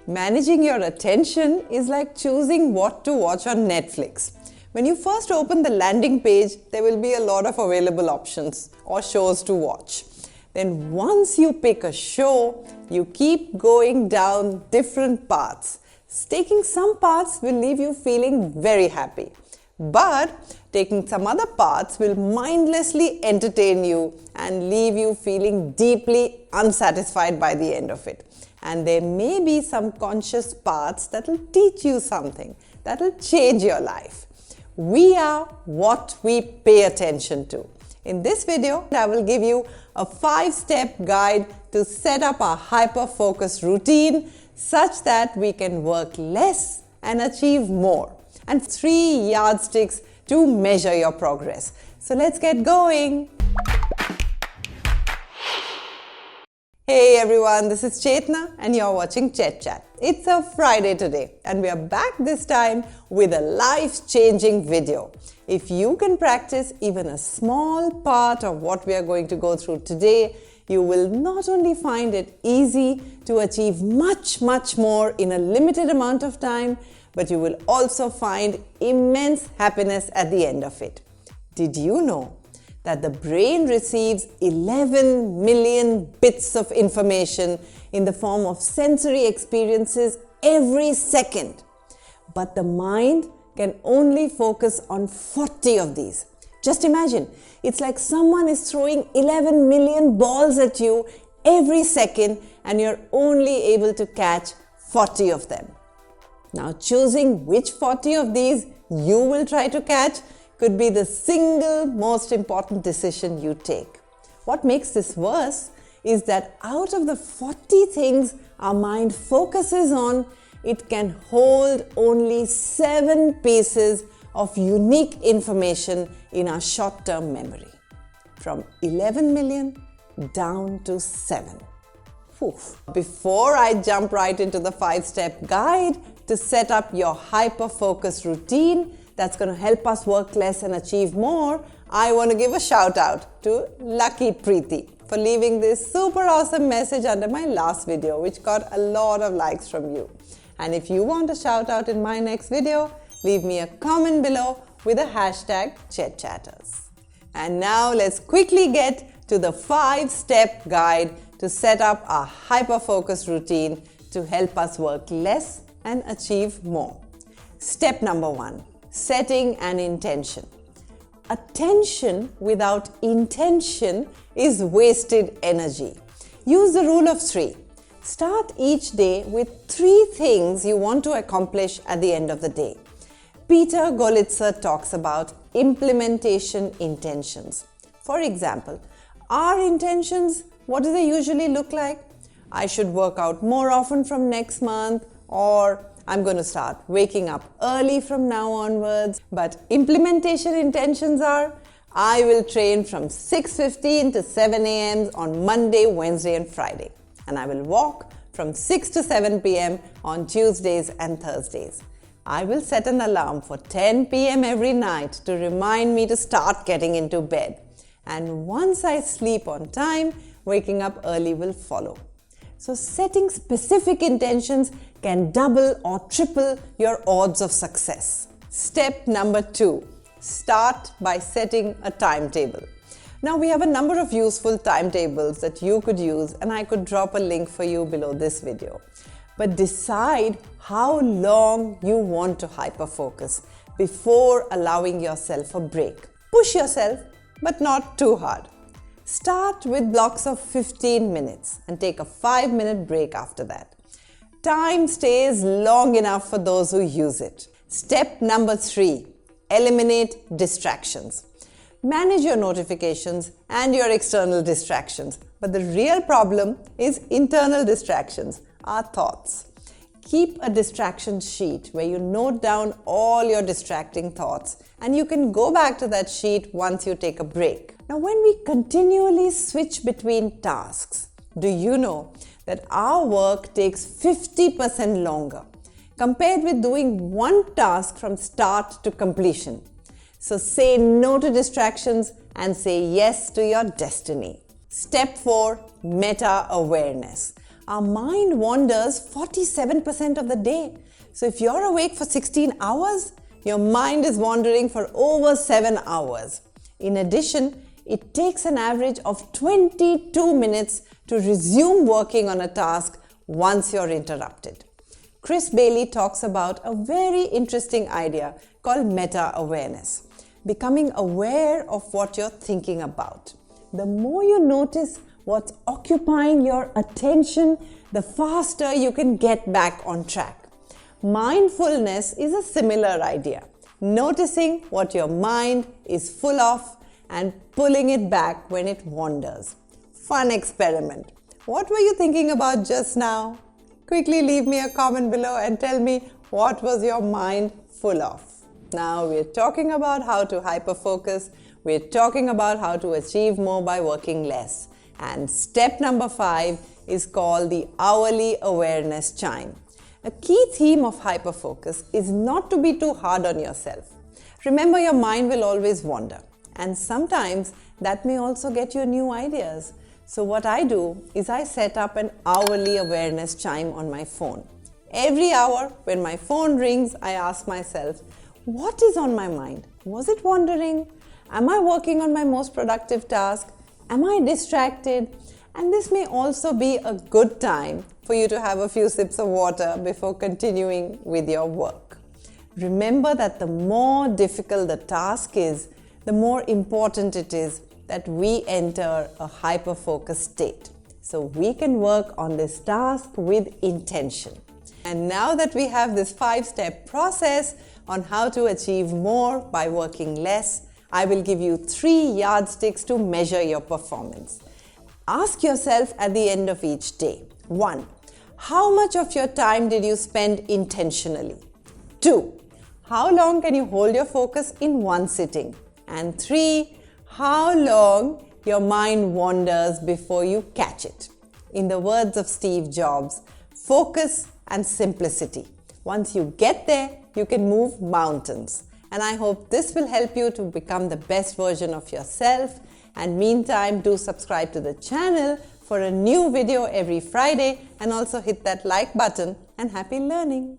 Managing your attention is like choosing what to watch on Netflix. When you first open the landing page, there will be a lot of available options or shows to watch. Then once you pick a show, you keep going down different paths. Taking some paths will leave you feeling very happy, but taking some other paths will mindlessly entertain you and leave you feeling deeply unsatisfied by the end of it. And there may be some conscious paths that will teach you something, that will change your life. We are what we pay attention to. In this video, I will give you a 5-step guide to set up a hyper-focus routine such that we can work less and achieve more, and 3 yardsticks to measure your progress. So let's get going. Hey everyone, this is Chetna and you're watching ChetChat. It's a Friday today and we are back this time with a life-changing video. If you can practice even a small part of what we are going to go through today, you will not only find it easy to achieve much more in a limited amount of time, but you will also find immense happiness at the end of it. Did you know that the brain receives 11 million bits of information in the form of sensory experiences every second? But the mind can only focus on 40 of these. Just imagine, it's like someone is throwing 11 million balls at you every second and you're only able to catch 40 of them. Now, choosing which 40 of these you will try to catch could be the single most important decision you take. What makes this worse is that out of the 40 things our mind focuses on, it can hold only 7 pieces of unique information in our short-term memory. From 11 million down to 7. Oof. Before I jump right into the 5-step guide to set up your hyper-focus routine that's going to help us work less and achieve more, I want to give a shout out to Lucky Preeti for leaving this super awesome message under my last video, which got a lot of likes from you. And if you want a shout out in my next video, leave me a comment below with a hashtag ChetChatters. And now let's quickly get to the 5-step guide to set up a hyper-focus routine to help us work less and achieve more. Step number 1. Setting an intention. Attention without intention is wasted energy. Use the rule of 3. Start each day with 3 things you want to accomplish at the end of the day. Peter Golitzer talks about implementation intentions. For example, our intentions, what do they usually look like? I should work out more often from next month, or I'm going to start waking up early from now onwards. But implementation intentions are, I will train from 6:15 to 7 a.m. on Monday, Wednesday and Friday. And I will walk from 6 to 7 p.m. on Tuesdays and Thursdays. I will set an alarm for 10 p.m. every night to remind me to start getting into bed. And once I sleep on time, waking up early will follow. So setting specific intentions can double or triple your odds of success. Step number 2. Start by setting a timetable. Now we have a number of useful timetables that you could use, and I could drop a link for you below this video. But decide how long you want to hyper-focus before allowing yourself a break. Push yourself, but not too hard. Start with blocks of 15 minutes and take a 5-minute break after that. Time stays long enough for those who use it. Step number 3. Eliminate distractions. Manage your notifications and your external distractions. But the real problem is internal distractions, our thoughts. Keep a distraction sheet where you note down all your distracting thoughts, and you can go back to that sheet once you take a break. Now, when we continually switch between tasks, do you know that our work takes 50% longer compared with doing one task from start to completion? So say no to distractions and say yes to your destiny. Step 4, Metaawareness. Our mind wanders 47% of the day. So if you're awake for 16 hours, your mind is wandering for over 7 hours. In addition, it takes an average of 22 minutes to resume working on a task once you're interrupted. Chris Bailey talks about a very interesting idea called meta-awareness, becoming aware of what you're thinking about. The more you notice what's occupying your attention, the faster you can get back on track. Mindfulness is a similar idea, noticing what your mind is full of and pulling it back when it wanders. Fun experiment. What were you thinking about just now? Quickly leave me a comment below and tell me what was your mind full of. Now we're talking about how to hyperfocus. We're talking about how to achieve more by working less. And step number 5 is called the hourly awareness chime. A key theme of hyperfocus is not to be too hard on yourself. Remember, your mind will always wander, and sometimes that may also get you new ideas. So what I do is I set up an hourly awareness chime on my phone. Every hour when my phone rings, I ask myself, what is on my mind? Was it wandering? Am I working on my most productive task? Am I distracted? And this may also be a good time for you to have a few sips of water before continuing with your work. Remember that the more difficult the task is, the more important it is that we enter a hyper-focus state, so we can work on this task with intention. And now that we have this 5-step process on how to achieve more by working less, I will give you 3 yardsticks to measure your performance. Ask yourself at the end of each day. 1. How much of your time did you spend intentionally? 2. How long can you hold your focus in one sitting? And 3. How long your mind wanders before you catch it. In the words of Steve Jobs, focus and simplicity. Once you get there, you can move mountains. And I hope this will help you to become the best version of yourself. And meantime, do subscribe to the channel for a new video every Friday, and also hit that like button, and happy learning.